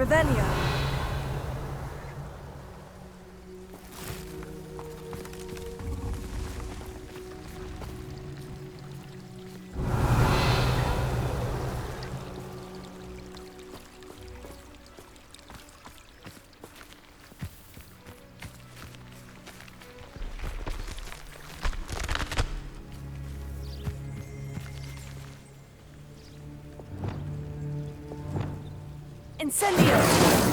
Revelio. Incendio!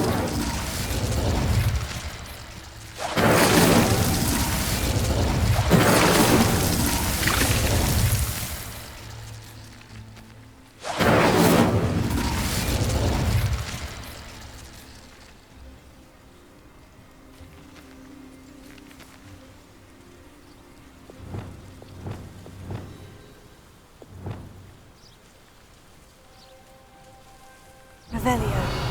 Revelio.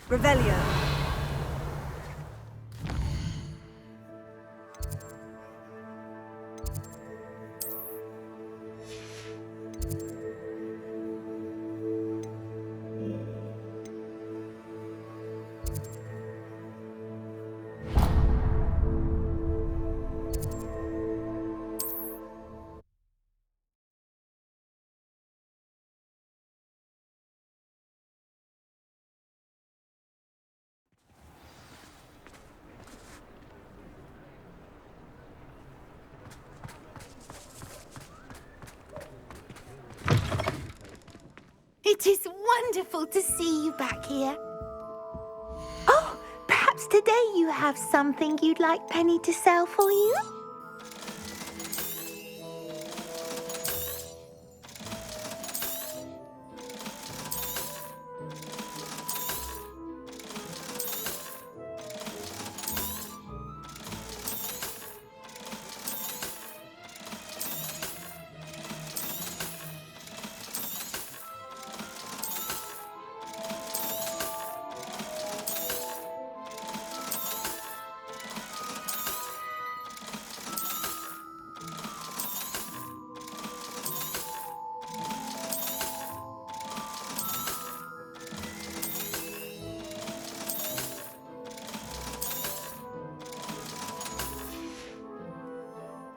Revelio. It is wonderful to see you back here. Oh, perhaps today you have something you'd like Penny to sell for you?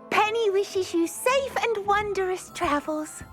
Penny wishes you safe and wondrous travels.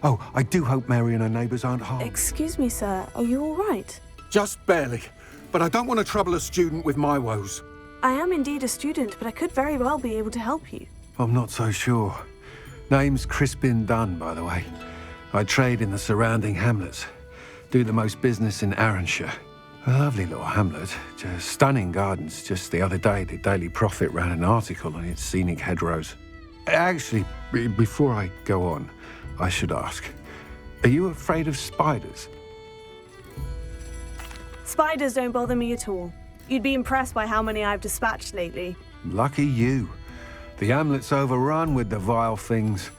Oh, I do hope Mary and her neighbours aren't harmed. Excuse me, sir. Are you all right? Just barely. But I don't want to trouble a student with my woes. I am indeed a student, but I could very well be able to help you. I'm not so sure. Name's Crispin Dunn, by the way. I trade in the surrounding hamlets. Do the most business in Ærenshire. A lovely little hamlet. Just stunning gardens. Just the other day, the Daily Prophet ran an article on its scenic hedgerows. Actually, before I go on, I should ask, are you afraid of spiders? Spiders don't bother me at all. You'd be impressed by how many I've dispatched lately. Lucky you. The hamlet's overrun with the vile things,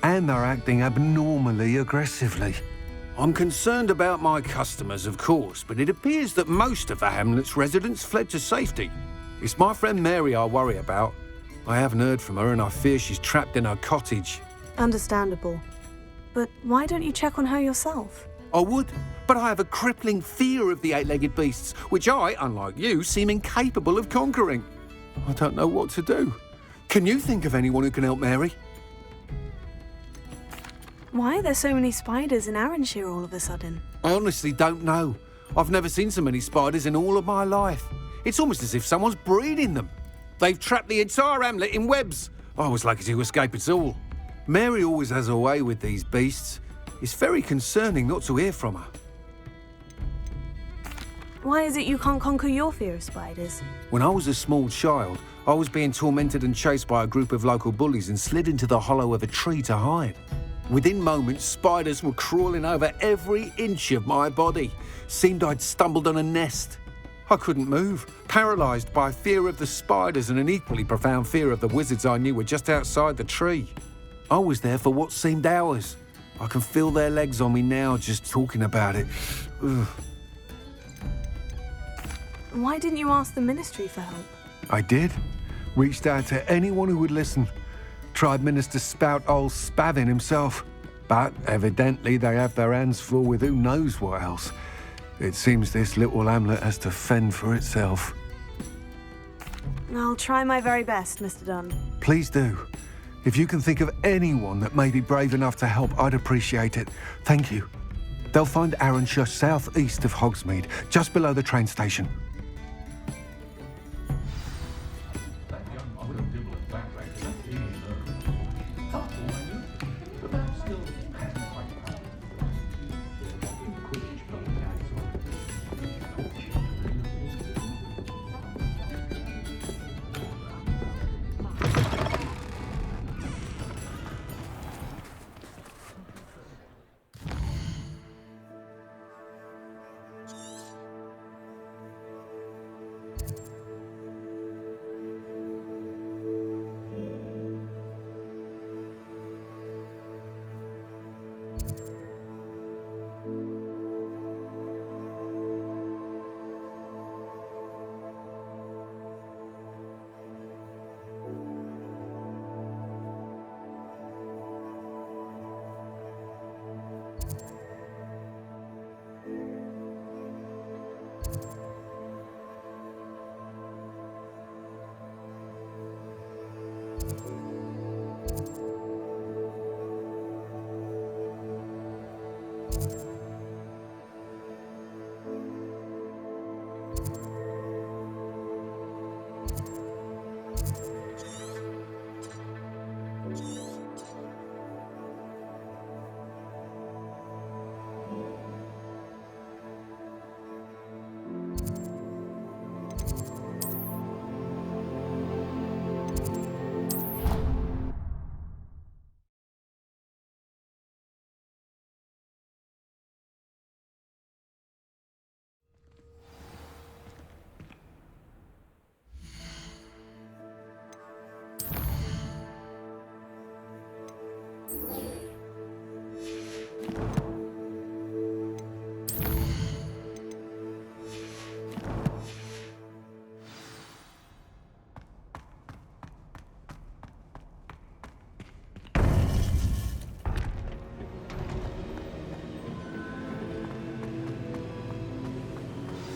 and they're acting abnormally aggressively. I'm concerned about my customers, of course, but it appears that most of the hamlet's residents fled to safety. It's my friend Mary I worry about. I haven't heard from her, and I fear she's trapped in her cottage. Understandable. But why don't you check on her yourself? I would, but I have a crippling fear of the eight-legged beasts, which I, unlike you, seem incapable of conquering. I don't know what to do. Can you think of anyone who can help Mary? Why are there so many spiders in Ærenshire all of a sudden? I honestly don't know. I've never seen so many spiders in all of my life. It's almost as if someone's breeding them. They've trapped the entire hamlet in webs. I was lucky to escape it all. Mary always has a way with these beasts. It's very concerning not to hear from her. Why is it you can't conquer your fear of spiders? When I was a small child, I was being tormented and chased by a group of local bullies and slid into the hollow of a tree to hide. Within moments, spiders were crawling over every inch of my body. Seemed I'd stumbled on a nest. I couldn't move, paralysed by fear of the spiders and an equally profound fear of the wizards I knew were just outside the tree. I was there for what seemed hours. I can feel their legs on me now just talking about it. Ugh. Why didn't you ask the ministry for help? I did. Reached out to anyone who would listen. Tried Minister Spout old Spavin himself. But evidently they have their hands full with who knows what else. It seems this little hamlet has to fend for itself. I'll try my very best, Mr. Dunn. Please do. If you can think of anyone that may be brave enough to help, I'd appreciate it. Thank you. They'll find Ærenshire southeast of Hogsmeade, just below the train station.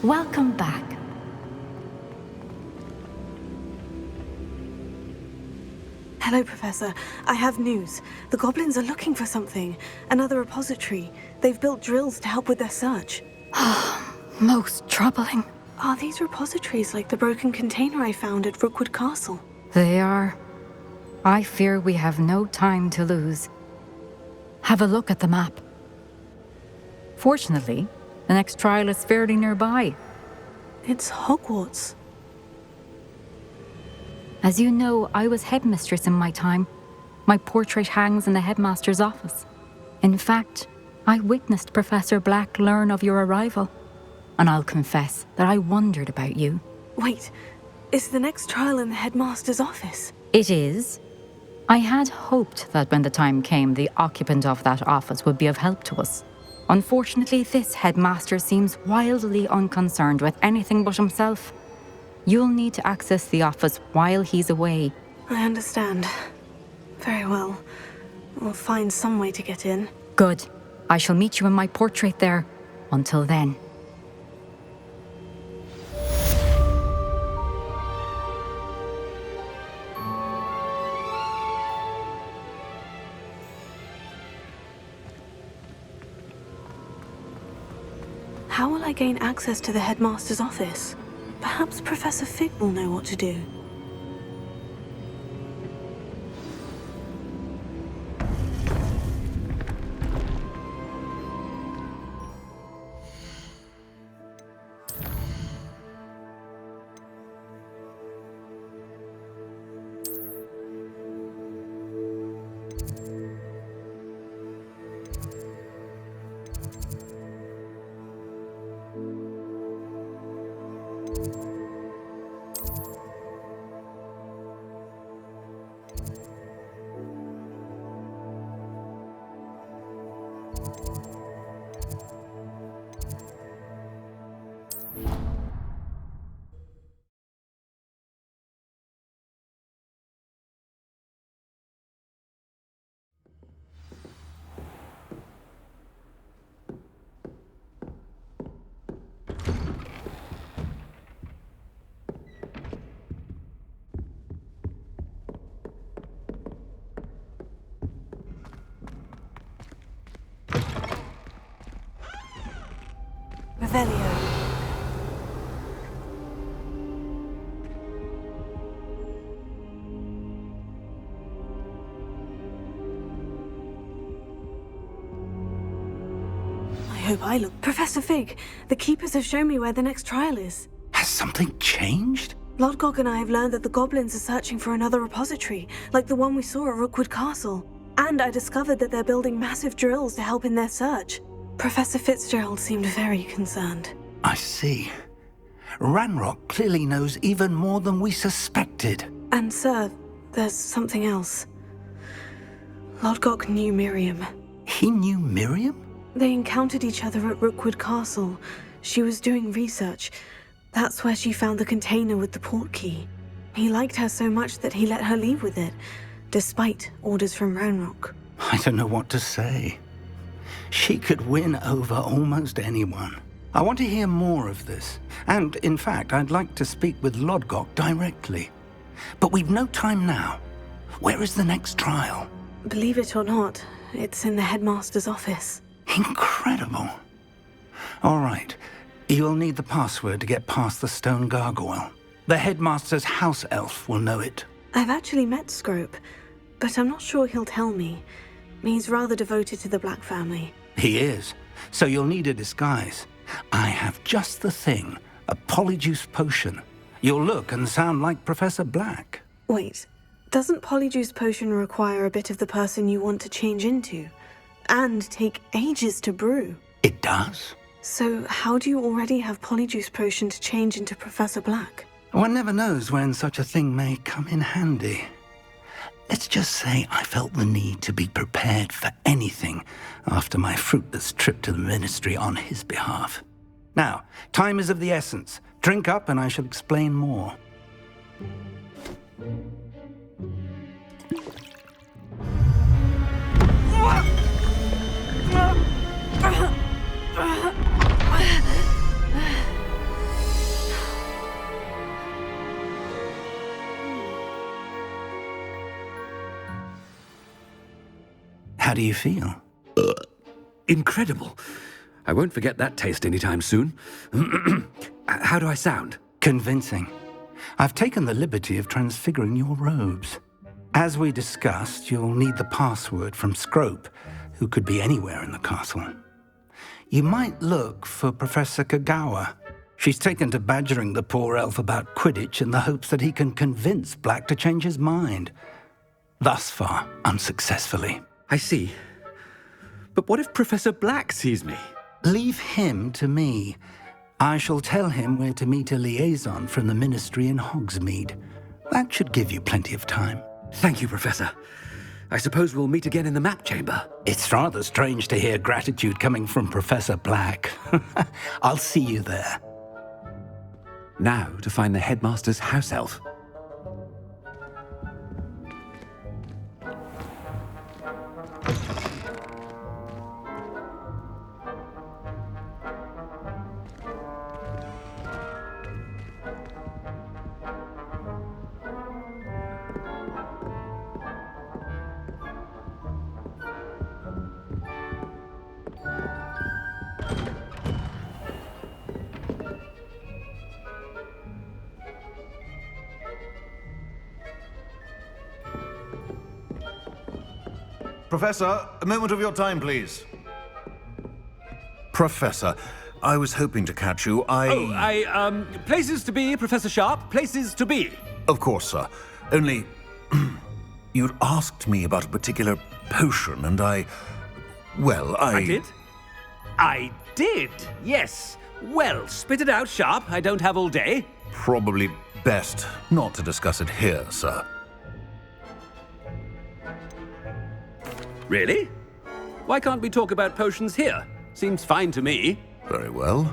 Welcome back. Hello, Professor. I have news. The goblins are looking for something. Another repository. They've built drills to help with their search. Most troubling. Are these repositories like the broken container I found at Rookwood Castle? They are. I fear we have no time to lose. Have a look at the map. Fortunately, the next trial is fairly nearby. It's Hogwarts. As you know, I was headmistress in my time. My portrait hangs in the headmaster's office. In fact, I witnessed Professor Black learn of your arrival. And I'll confess that I wondered about you. Wait, is the next trial in the headmaster's office? It is. I had hoped that when the time came, the occupant of that office would be of help to us. Unfortunately, this headmaster seems wildly unconcerned with anything but himself. You'll need to access the office while he's away. I understand. Very well. We'll find some way to get in. Good. I shall meet you in my portrait there. Until then. How will I gain access to the headmaster's office? Perhaps Professor Fig will know what to do. Revelio. I hope I look. Professor Fig, the Keepers have shown me where the next trial is. Has something changed? Lodgok and I have learned that the goblins are searching for another repository, like the one we saw at Rookwood Castle. And I discovered that they're building massive drills to help in their search. Professor Fitzgerald seemed very concerned. I see. Ranrock clearly knows even more than we suspected. And sir, there's something else. Lodgok knew Miriam. He knew Miriam? They encountered each other at Rookwood Castle. She was doing research. That's where she found the container with the port key. He liked her so much that he let her leave with it, despite orders from Ranrock. I don't know what to say. She could win over almost anyone. I want to hear more of this. And, in fact, I'd like to speak with Lodgok directly. But we've no time now. Where is the next trial? Believe it or not, it's in the headmaster's office. Incredible. All right. You'll need the password to get past the stone gargoyle. The headmaster's house elf will know it. I've actually met Scrope, but I'm not sure he'll tell me. He's rather devoted to the Black family. He is. So you'll need a disguise. I have just the thing. A polyjuice potion. You'll look and sound like Professor Black. Wait, doesn't Polyjuice Potion require a bit of the person you want to change into? And take ages to brew? It does. So how do you already have Polyjuice Potion to change into Professor Black? One never knows when such a thing may come in handy. Let's just say I felt the need to be prepared for anything after my fruitless trip to the ministry on his behalf. Now, time is of the essence. Drink up and I shall explain more. How do you feel? Incredible. I won't forget that taste anytime soon. How do I sound? Convincing. I've taken the liberty of transfiguring your robes. As we discussed, you'll need the password from Scrope, who could be anywhere in the castle. You might look for Professor Kagawa. She's taken to badgering the poor elf about Quidditch in the hopes that he can convince Black to change his mind. Thus far, unsuccessfully. I see. But what if Professor Black sees me? Leave him to me. I shall tell him where to meet a liaison from the Ministry in Hogsmeade. That should give you plenty of time. Thank you, Professor. I suppose we'll meet again in the map chamber. It's rather strange to hear gratitude coming from Professor Black. I'll see you there. Now to find the headmaster's house elf. Professor, a moment of your time, please. Professor, I was hoping to catch you. Places to be, Professor Sharp, places to be. Of course, sir. Only, you'd asked me about a particular potion, and I did? I did, yes. Well, spit it out, Sharp. I don't have all day. Probably best not to discuss it here, sir. Really? Why can't we talk about potions here? Seems fine to me. Very well.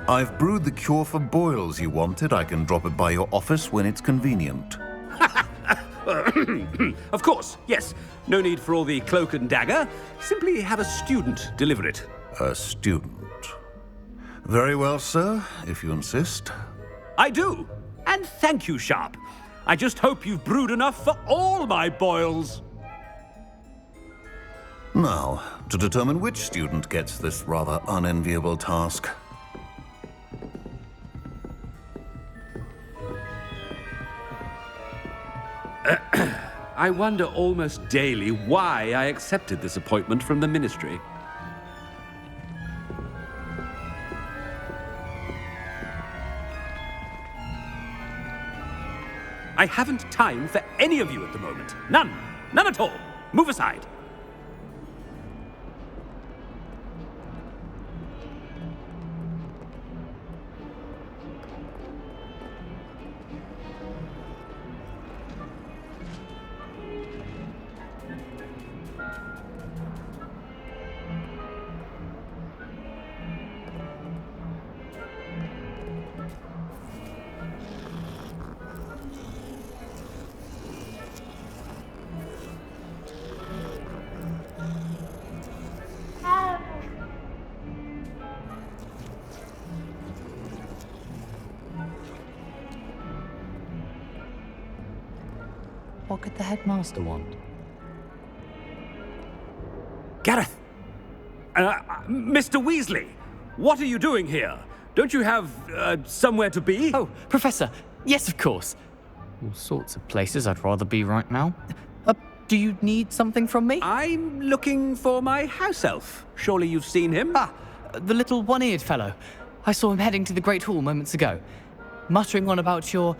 I've brewed the cure for boils you wanted. I can drop it by your office when it's convenient. Of course, yes. No need for all the cloak and dagger. Simply have a student deliver it. A student. Very well, sir, if you insist. I do. And thank you, Sharp. I just hope you've brewed enough for all my boils. Now, to determine which student gets this rather unenviable task. I wonder almost daily why I accepted this appointment from the Ministry. I haven't time for any of you at the moment. None. None at all. Move aside. What could the headmaster want? Gareth! Mr. Weasley! What are you doing here? Don't you have, somewhere to be? Oh, Professor! Yes, of course. All sorts of places I'd rather be right now. Do you need something from me? I'm looking for my house elf. Surely you've seen him? Ah, the little one-eared fellow. I saw him heading to the Great Hall moments ago. Muttering on about your,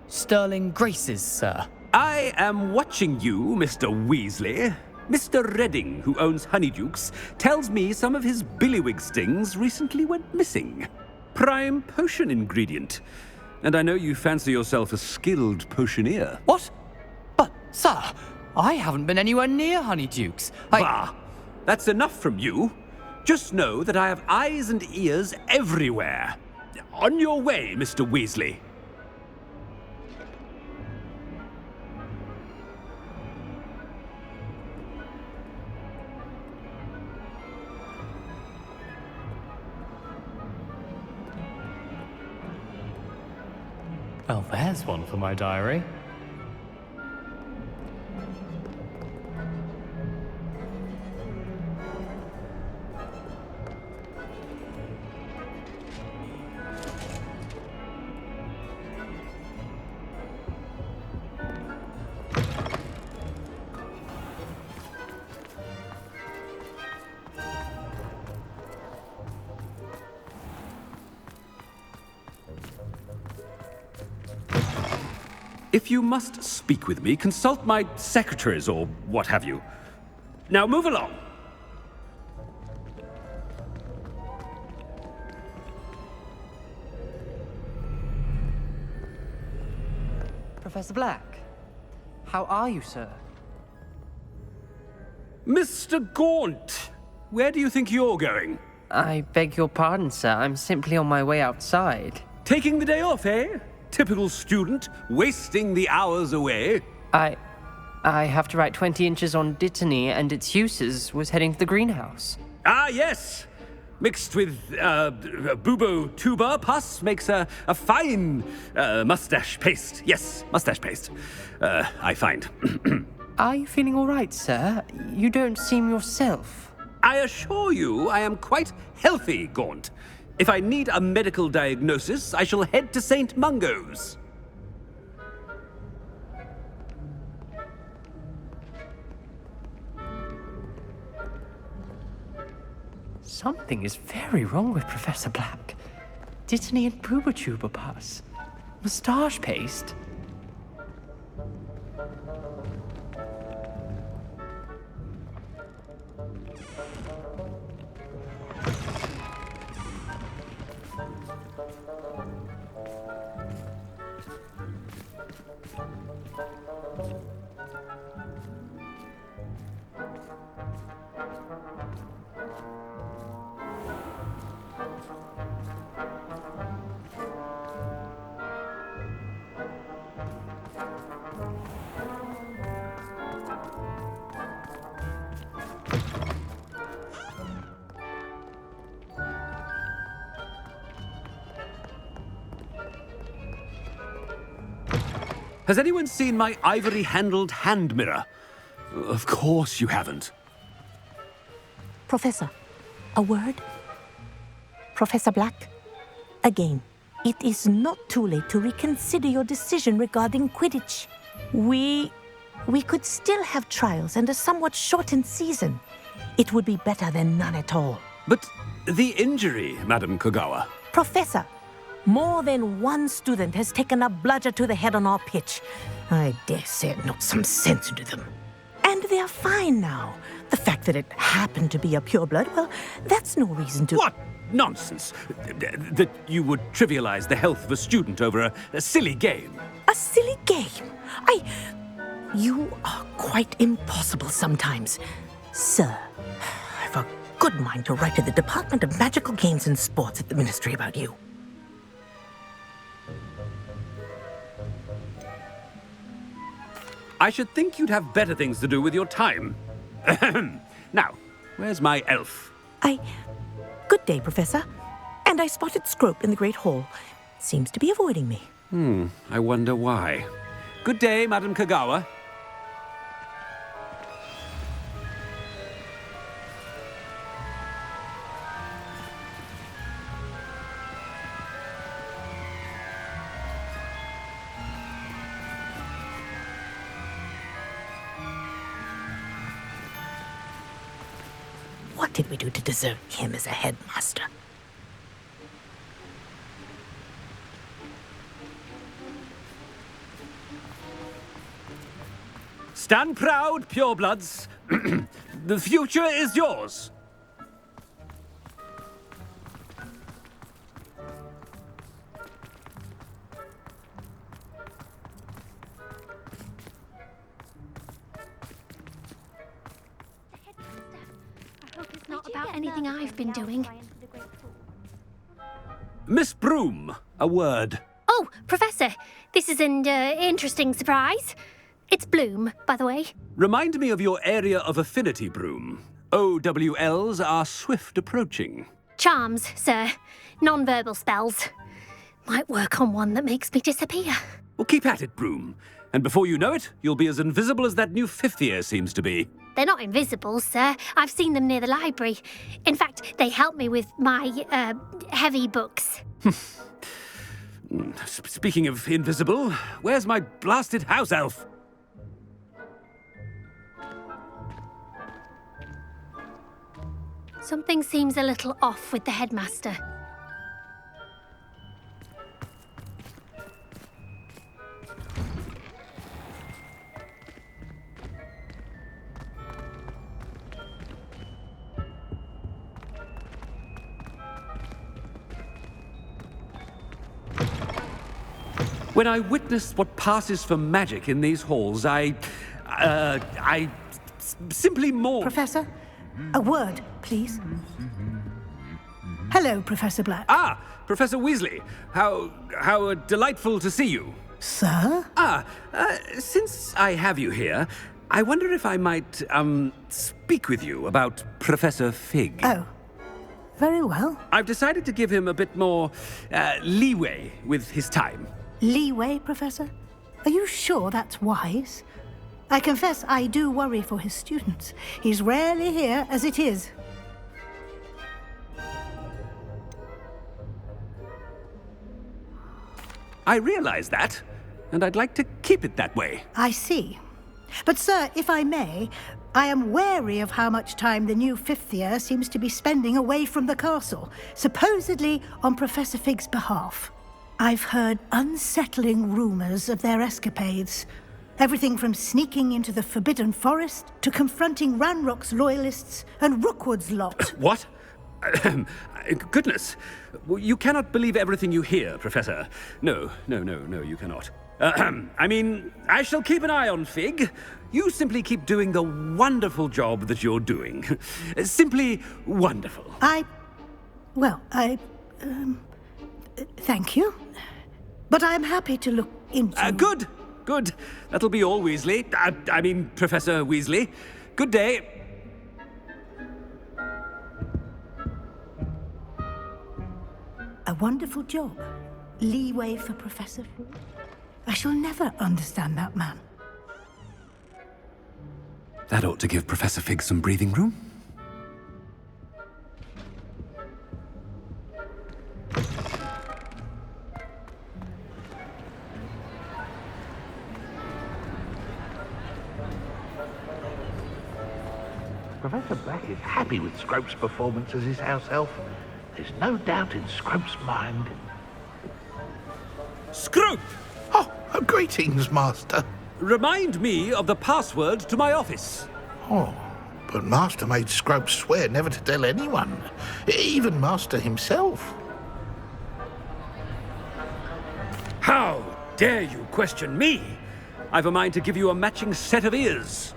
sterling graces, sir. I am watching you, Mr. Weasley. Mr. Redding, who owns Honeydukes, tells me some of his billywig stings recently went missing. Prime potion ingredient. And I know you fancy yourself a skilled potioneer. What? But, sir, I haven't been anywhere near Honeydukes. Bah! That's enough from you. Just know that I have eyes and ears everywhere. On your way, Mr. Weasley. Well, there's one for my diary. If you must speak with me, consult my secretaries or what have you. Now move along. Professor Black, how are you, sir? Mr. Gaunt, where do you think you're going? I beg your pardon, sir. I'm simply on my way outside. Taking the day off, eh? Typical student, wasting the hours away. I have to write 20 inches on Dittany and its uses. Was heading to the greenhouse. Ah, yes. Mixed with bubo tuber pus makes a fine mustache paste. Yes, mustache paste. I find. Are you feeling all right, sir? You don't seem yourself. I assure you I am quite healthy, Gaunt. If I need a medical diagnosis, I shall head to St. Mungo's. Something is very wrong with Professor Black. Dittany and Booba pus. Moustache paste. Has anyone seen my ivory-handled hand mirror? Of course you haven't. Professor, a word? Professor Black, again, it is not too late to reconsider your decision regarding Quidditch. We could still have trials and a somewhat shortened season. It would be better than none at all. But the injury, Madam Kogawa. Professor, more than one student has taken a bludger to the head on our pitch. I dare say it knocked some sense into them. And they're fine now. The fact that it happened to be a pureblood, well, that's no reason to... What nonsense! That you would trivialize the health of a student over a silly game. A silly game? You are quite impossible sometimes. Sir, I've a good mind to write to the Department of Magical Games and Sports at the Ministry about you. I should think you'd have better things to do with your time. Now, where's my elf? Good day, Professor. And I spotted Scrope in the Great Hall. Seems to be avoiding me. I wonder why. Good day, Madam Kogawa. What did we do to deserve him as a headmaster? Stand proud, purebloods. The future is yours. Not about anything I've been doing. Miss Broom, a word. Oh, Professor, this is an interesting surprise. It's Bloom, by the way. Remind me of your area of affinity, Broom. OWLs are swift approaching. Charms, sir. Non-verbal spells. Might work on one that makes me disappear. Well, keep at it, Broom. And before you know it, you'll be as invisible as that new fifth year seems to be. They're not invisible, sir. I've seen them near the library. In fact, they help me with my, heavy books. Speaking of invisible, where's my blasted house elf? Something seems a little off with the headmaster. When I witness what passes for magic in these halls, I simply mourn. Professor, a word, please. Hello, Professor Black. Ah, Professor Weasley. How delightful to see you. Sir? Since I have you here, I wonder if I might, speak with you about Professor Fig. Oh, very well. I've decided to give him a bit more, leeway with his time. Leeway, Professor? Are you sure that's wise? I confess I do worry for his students. He's rarely here as it is. I realize that, and I'd like to keep it that way. I see. But, sir, if I may, I am wary of how much time the new fifth year seems to be spending away from the castle, supposedly on Professor Fig's behalf. I've heard unsettling rumors of their escapades. Everything from sneaking into the Forbidden Forest to confronting Ranrock's loyalists and Rookwood's lot. What? Goodness. You cannot believe everything you hear, Professor. No, you cannot. I mean, I shall keep an eye on Fig. You simply keep doing the wonderful job that you're doing. Simply wonderful. Thank you. But I'm happy to look into... Good. That'll be all, Weasley. I mean, Professor Weasley. Good day. A wonderful job. Leeway for Professor Fig. I shall never understand that man. That ought to give Professor Fig some breathing room. Professor Black is happy with Scrope's performance as his house elf. There's no doubt in Scrope's mind. Scrope! Oh, greetings, Master. Remind me of the password to my office. Oh, but Master made Scrope swear never to tell anyone, even Master himself. How dare you question me? I've a mind to give you a matching set of ears.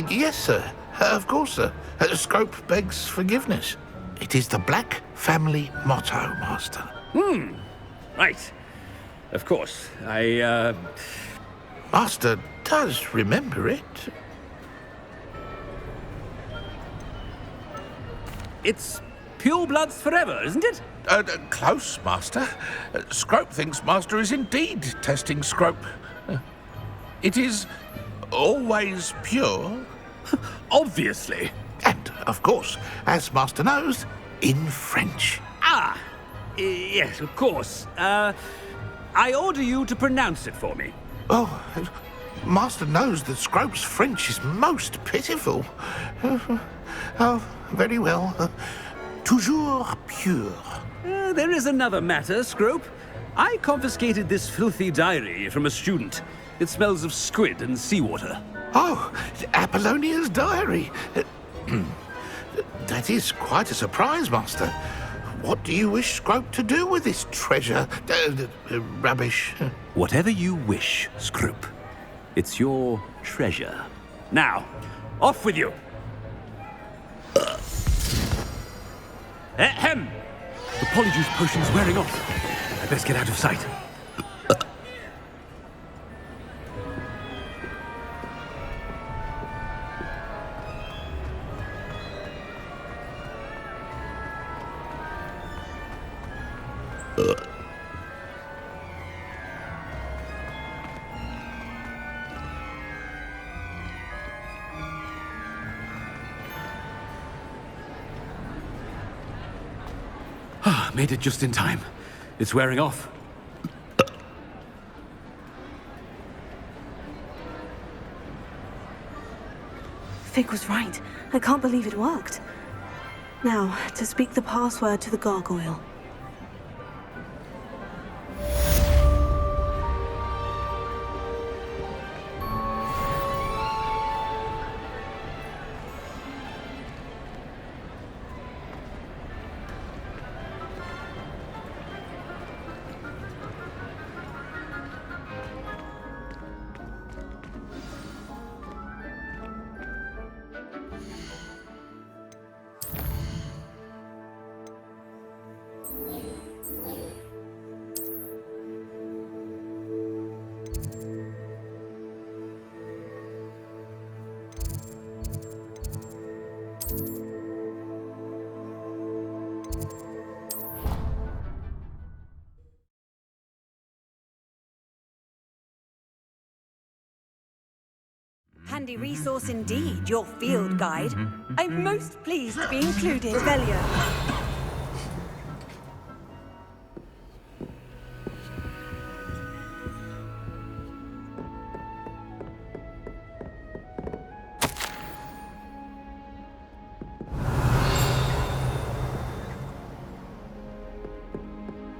Yes, sir. Of course, sir. Scrope begs forgiveness. It is the Black family motto, Master. Right. Of course. Master does remember it. It's pure bloods forever, isn't it? Close, Master. Scrope thinks Master is indeed testing Scrope. It is always pure. Obviously. And, of course, as Master knows, in French. Yes, of course. I order you to pronounce it for me. Oh, Master knows that Scrope's French is most pitiful. Oh, very well. Toujours pure. There is another matter, Scrope. I confiscated this filthy diary from a student. It smells of squid and seawater. Oh, Apollonia's diary. That is quite a surprise, Master. What do you wish Scrope to do with this treasure? Rubbish. Whatever you wish, Scrope. It's your treasure. Now, off with you. Ahem! The polyjuice potion's wearing off. I best get out of sight. Made it just in time. It's wearing off. Fig was right. I can't believe it worked. Now, to speak the password to the gargoyle. handy resource indeed, your field guide. I'm most pleased to be included. Revelio.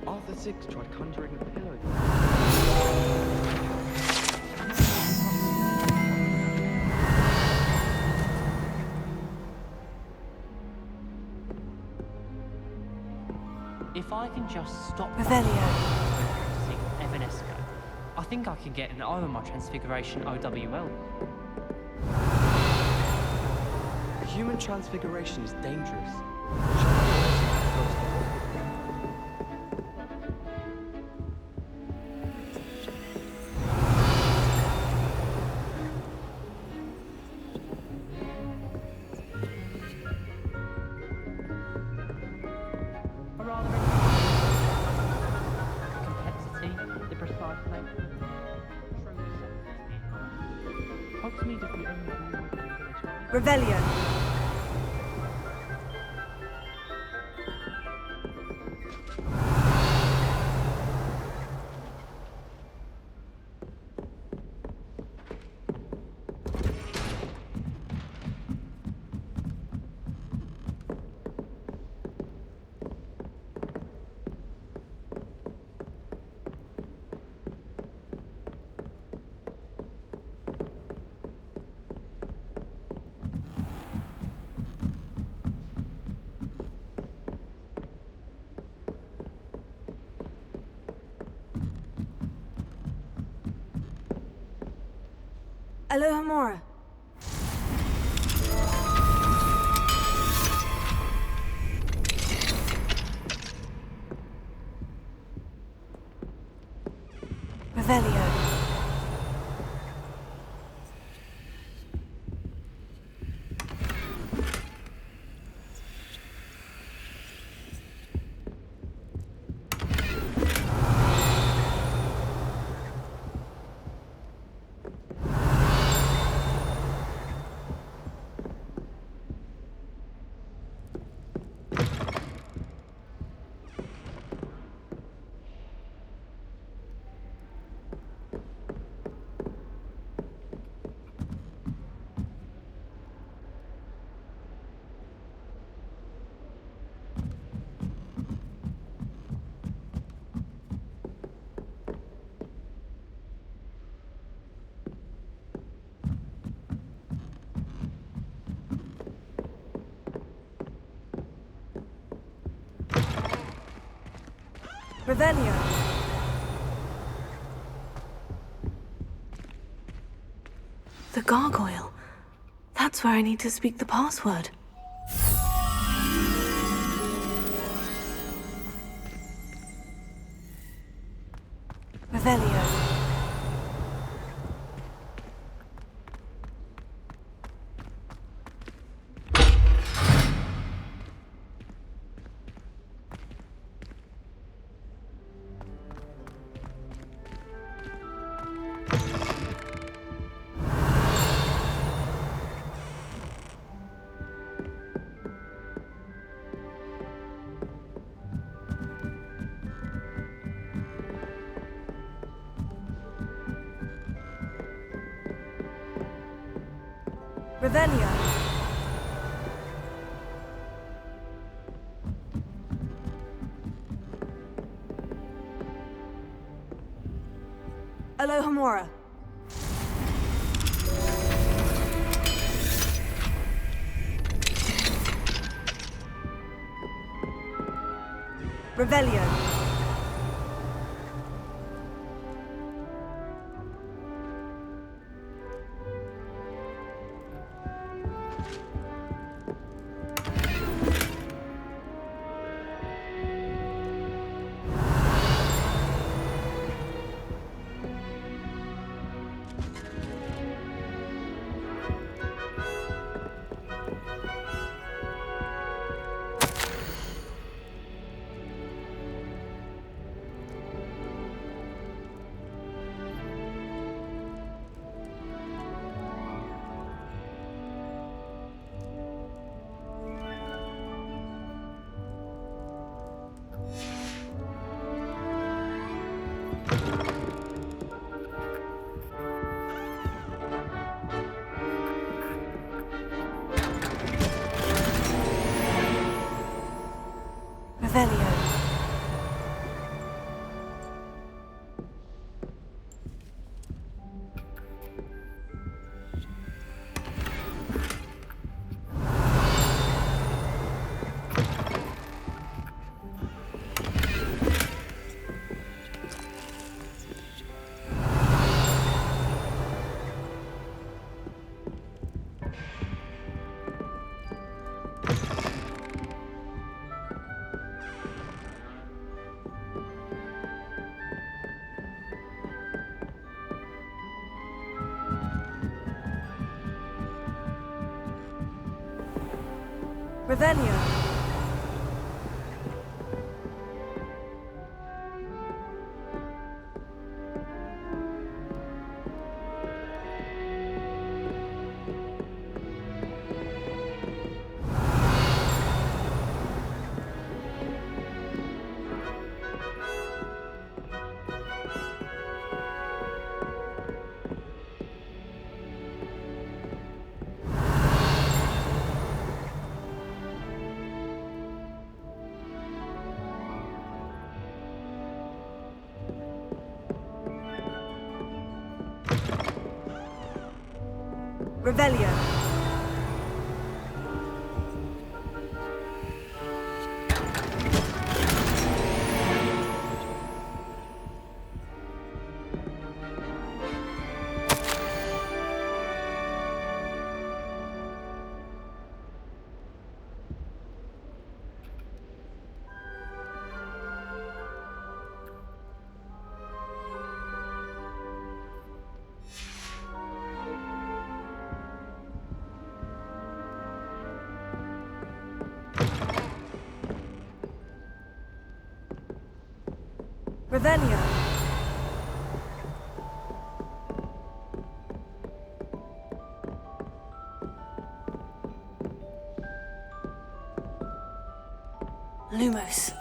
Arthur Six tried conjuring a pillow. If I can just stop Revelio. Evanesco, I think I can get an O on my Transfiguration OWL. Human transfiguration is dangerous. Revelio. Alohomora. Revelio. Revelio. The gargoyle. That's where I need to speak the password. Revelio. Revelio. Alohomora. Revelio. Revelio. Revelio. Revelio. Revelio. Lumos.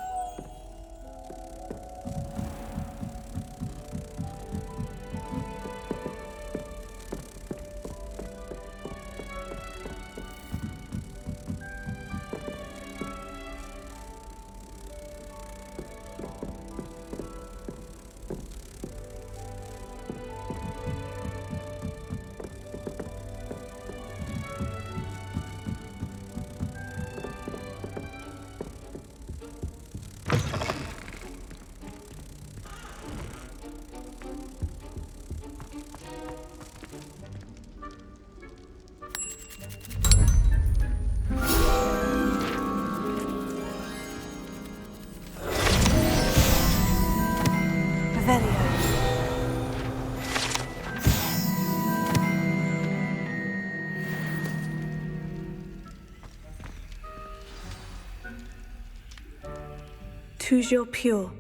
Toujours pure.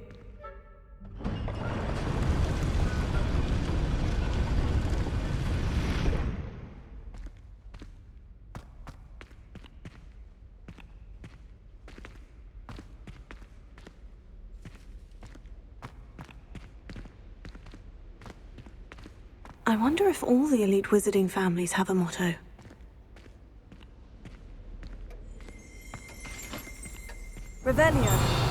I wonder if all the elite wizarding families have a motto. Revelio.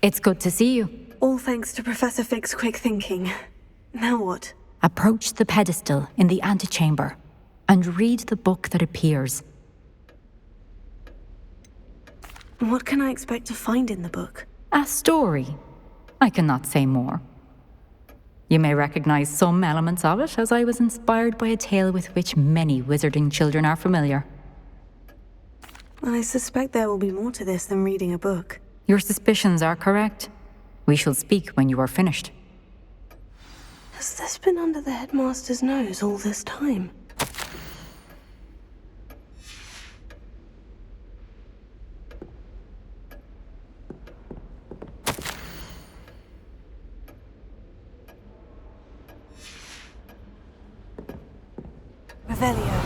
It's good to see you. All thanks to Professor Fig's quick thinking. Now what? Approach the pedestal in the antechamber and read the book that appears. What can I expect to find in the book? A story. I cannot say more. You may recognize some elements of it, as I was inspired by a tale with which many wizarding children are familiar. I suspect there will be more to this than reading a book. Your suspicions are correct. We shall speak when you are finished. Has this been under the headmaster's nose all this time? Revelio.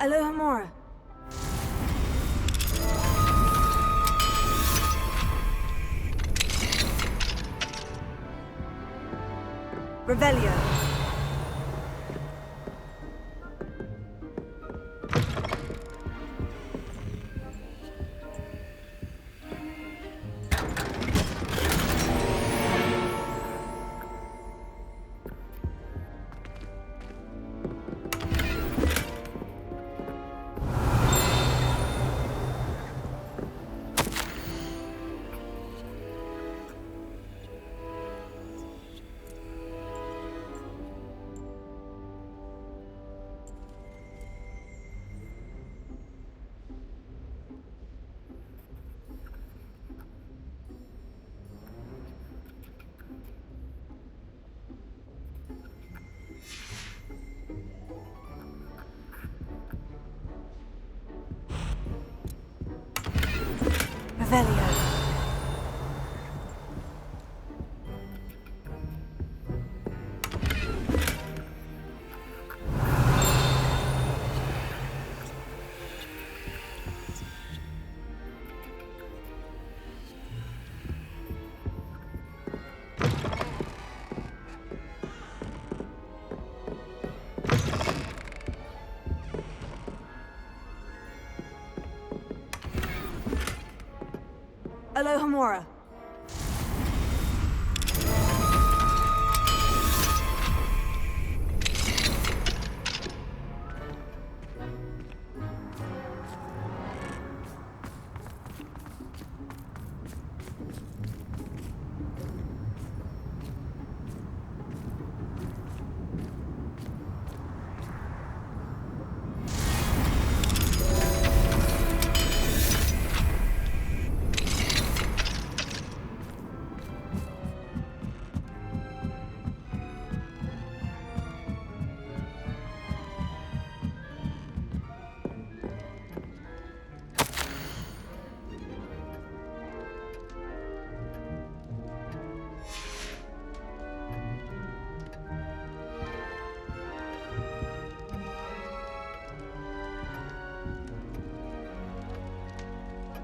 Alohomora. Revelio. Revelio. Alohomora.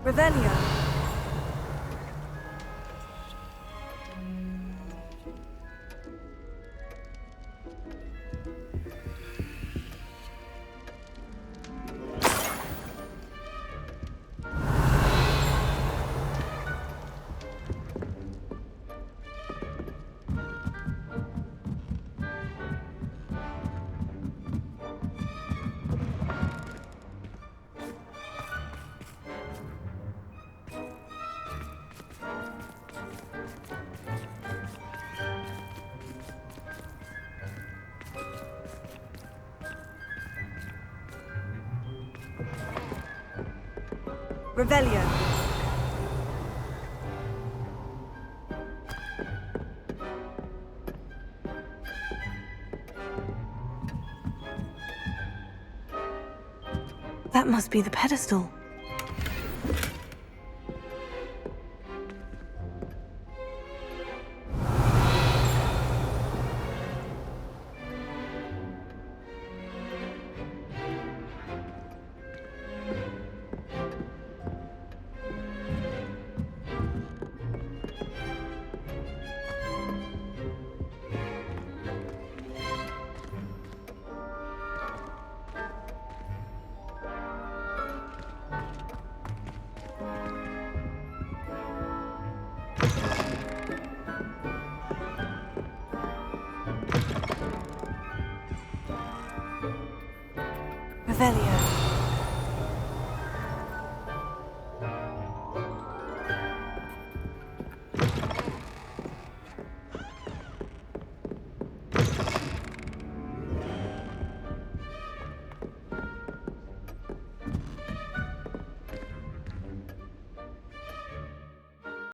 Revelio. Revelio. That must be the pedestal. Velio.